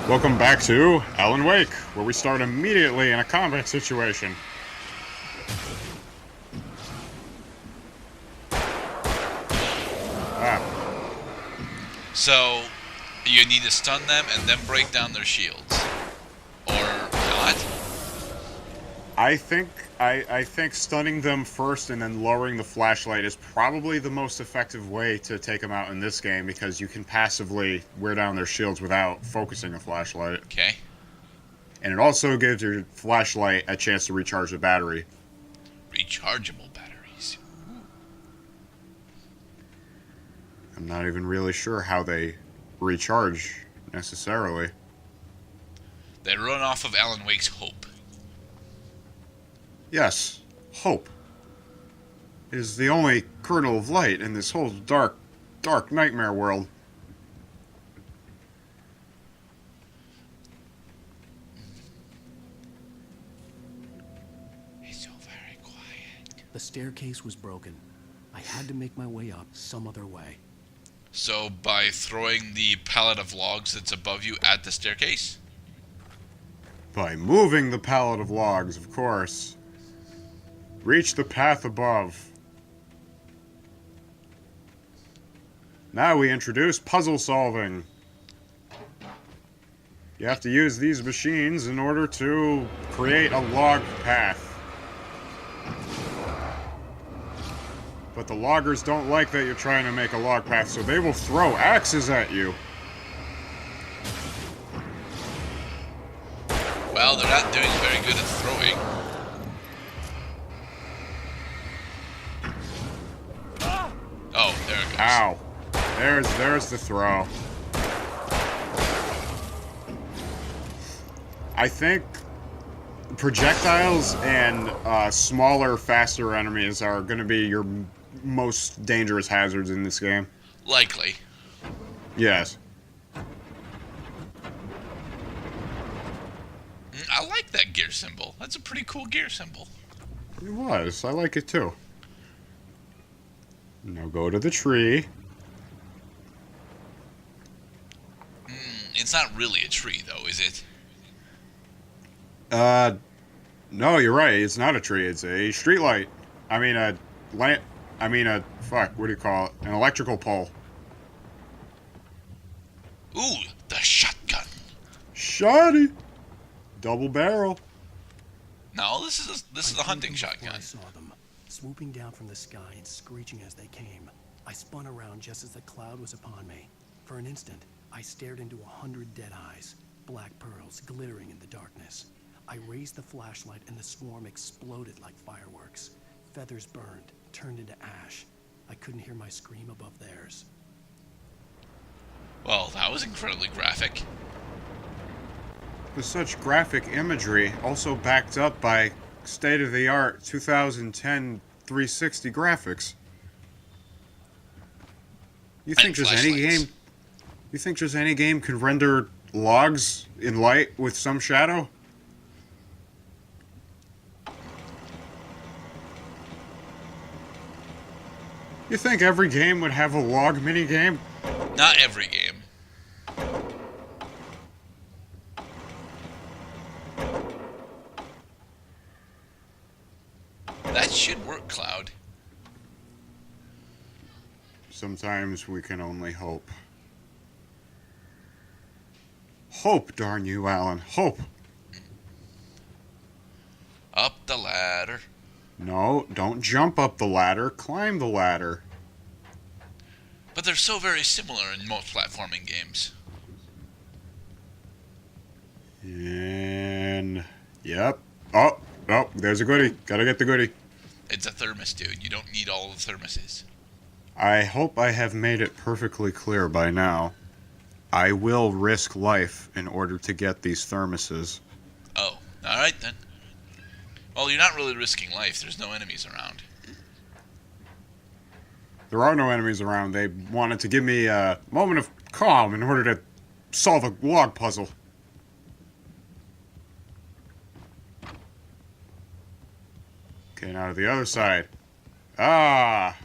Welcome back to Alan Wake, where we start immediately in a combat situation. So, you need to stun them and then break down their shields. Or not? I think stunning them first and then lowering the flashlight is probably the most effective way to take them out in this game, because you can passively wear down their shields without focusing a flashlight. Okay. And it also gives your flashlight a chance to recharge the battery. Rechargeable batteries. I'm not even really sure how they recharge, necessarily. They run off of Alan Wake's hope. Yes, hope is the only kernel of light in this whole dark nightmare world. It's so very quiet. The staircase was broken. I had to make my way up some other way. So, by throwing the pallet of logs that's above you at the staircase? By moving the pallet of logs, of course. Reach the path above. Now we introduce puzzle solving. You have to use these machines in order to create a log path. But the loggers don't like that you're trying to make a log path, so they will throw axes at you. Well, they're not doing very good at throwing. Oh, there it goes. Ow. There's the throw. I think projectiles and smaller, faster enemies are going to be your most dangerous hazards in this game. Likely. Yes. I like that gear symbol. That's a pretty cool gear symbol. It was. I like it too. Now go to the tree. It's not really a tree, though, is it? No, you're right. It's not a tree. It's a street light. I mean a lamp. Fuck, what do you call it? An electrical pole. Ooh, the shotgun. Shoddy. Double barrel. No, this is a hunting shotgun. I saw them, swooping down from the sky and screeching as they came. I spun around just as the cloud was upon me. For an instant, I stared into 100 dead eyes, black pearls glittering in the darkness. I raised the flashlight and the swarm exploded like fireworks. Feathers burned, turned into ash. I couldn't hear my scream above theirs. Well, that was incredibly graphic. With such graphic imagery, also backed up by state-of-the-art 2010 360 graphics. You think just any game can render logs in light with some shadow? You think every game would have a log minigame? Not every game. That should work, Cloud. Sometimes we can only hope. Hope, darn you, Alan. Hope. Up the ladder. No, don't jump up the ladder. Climb the ladder. But they're so very similar in most platforming games. And... Yep. Oh, there's a goodie. Gotta get the goodie. It's a thermos, dude. You don't need all the thermoses. I hope I have made it perfectly clear by now. I will risk life in order to get these thermoses. Oh, alright then. Well, you're not really risking life. There's no enemies around. There are no enemies around. They wanted to give me a moment of calm in order to solve a log puzzle. Okay, now to the other side. Ah!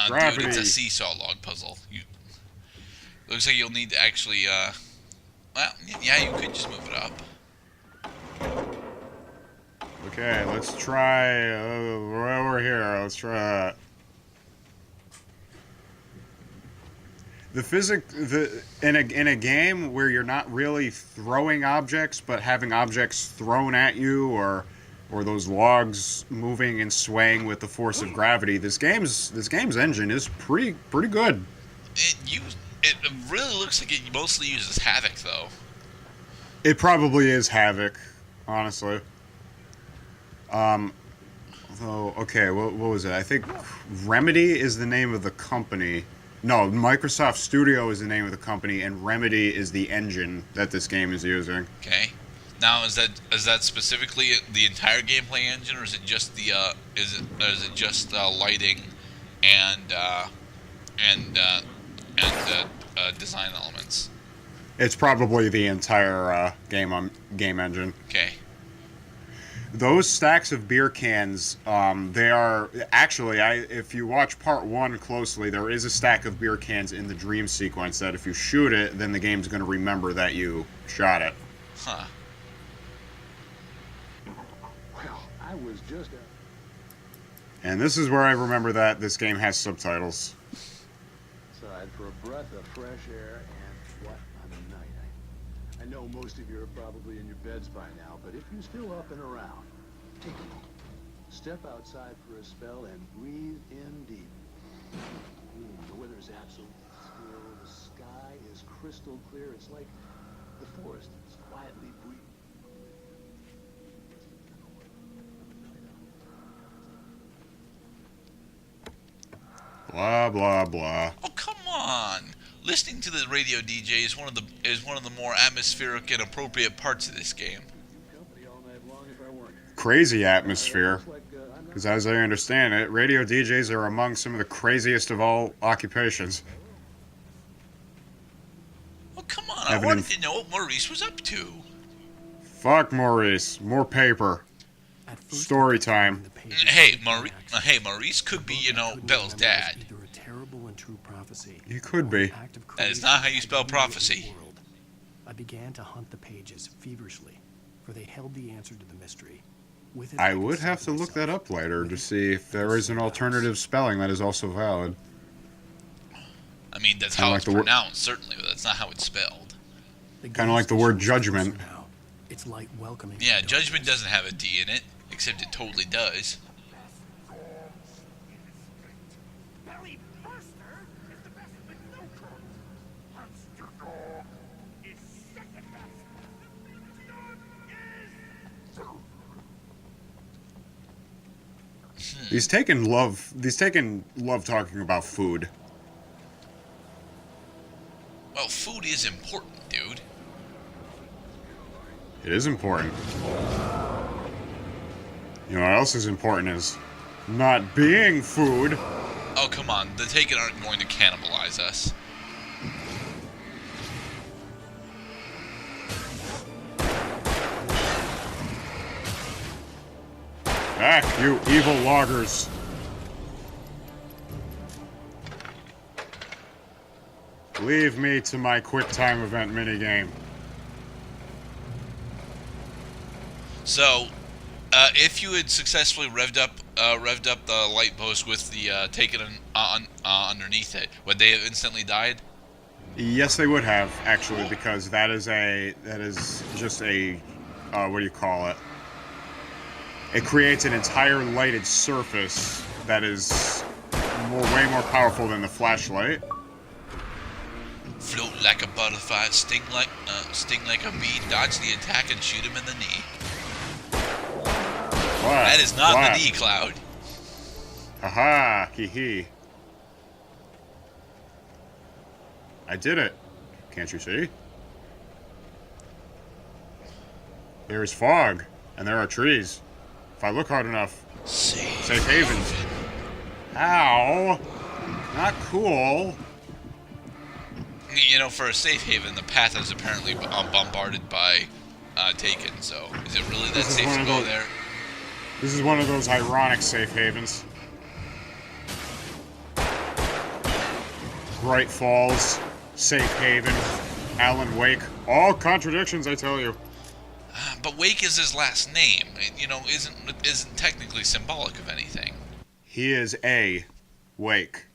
Gravity. Dude, it's a seesaw log puzzle. Looks like you'll need to actually Well, yeah, you could just move it up. Okay, let's try over here. Let's try that. In a game where you're not really throwing objects, but having objects thrown at you, or those logs moving and swaying with the force of gravity, this game's engine is pretty good. It really looks like it mostly uses Havoc, though. It probably is Havoc, honestly. Though, okay, what was it? I think Remedy is the name of the company. No, Microsoft Studio is the name of the company, and Remedy is the engine that this game is using. Okay. Now, is that specifically the entire gameplay engine, or is it just the lighting and design elements? It's probably the entire game engine. Okay. Those stacks of beer cans, they are actually. If you watch part 1 closely, there is a stack of beer cans in the dream sequence that if you shoot it, then the game's going to remember that you shot it. Huh. Well, I was just And this is where I remember that this game has subtitles. outside for a breath of fresh air, and what a night. I know most of you are probably in your beds by now, but if you're still up and around, take a moment. Step outside for a spell and breathe in deep. The weather's absolutely still. The sky is crystal clear. It's like the forest is quietly breathing. Blah blah blah. Oh, come on! Listening to the radio DJ is one of the more atmospheric and appropriate parts of this game. Company all night long if I weren't. Crazy atmosphere. Looks like, I'm not Because as I understand it, radio DJs are among some of the craziest of all occupations. Oh, come on! Have I an wanted to know what Maurice was up to. Fuck Maurice. More paper. At first, Story I kept turning time. the pages Hey, to Maurice could be, I couldn't Belle's remember dad. was either a terrible and true prophecy He could or be. an act of That is creation not how you I spell knew it prophecy. world. I began to hunt the pages feverishly, for they held the answer to the mystery. With it, I could would say have to to look that myself, up later with to it, see if there is an alternative spelling that is also valid. I mean, that's Kinda how like it's the wor- pronounced, certainly, but that's not how it's spelled. the Kinda gas like the word station is judgment. closer now. It's light welcoming. Yeah, the Judgment darkness. doesn't have a D in it, except it totally does. Belly Buster is the best with no coat. Monster Dog is second best. Dog is These taken love talking about food. Well, food is important, dude. It is important. You know what else is important is not being food. Oh, come on. The Taken aren't going to cannibalize us. Back, you evil loggers. Leave me to my quick time event minigame. So, if you had successfully revved up the light post with the Taken underneath it, would they have instantly died? Yes, they would have actually, because that is just a what do you call it? It creates an entire lighted surface that is way more powerful than the flashlight. Float like a butterfly, sting like a bee, dodge the attack and shoot him in the knee. What? That is not What? the knee, Cloud. Haha, hee hee. I did it. Can't you see? There is fog, and there are trees. If I look hard enough. Safe haven. Ow! Not cool. You know, for a safe haven, the path is apparently bombarded by Taken, so is it really that This is safe one to of go those- there? This is one of those ironic safe havens. Bright Falls, safe haven. Alan Wake. All contradictions, I tell you. But Wake is his last name. Isn't technically symbolic of anything. He is a Wake.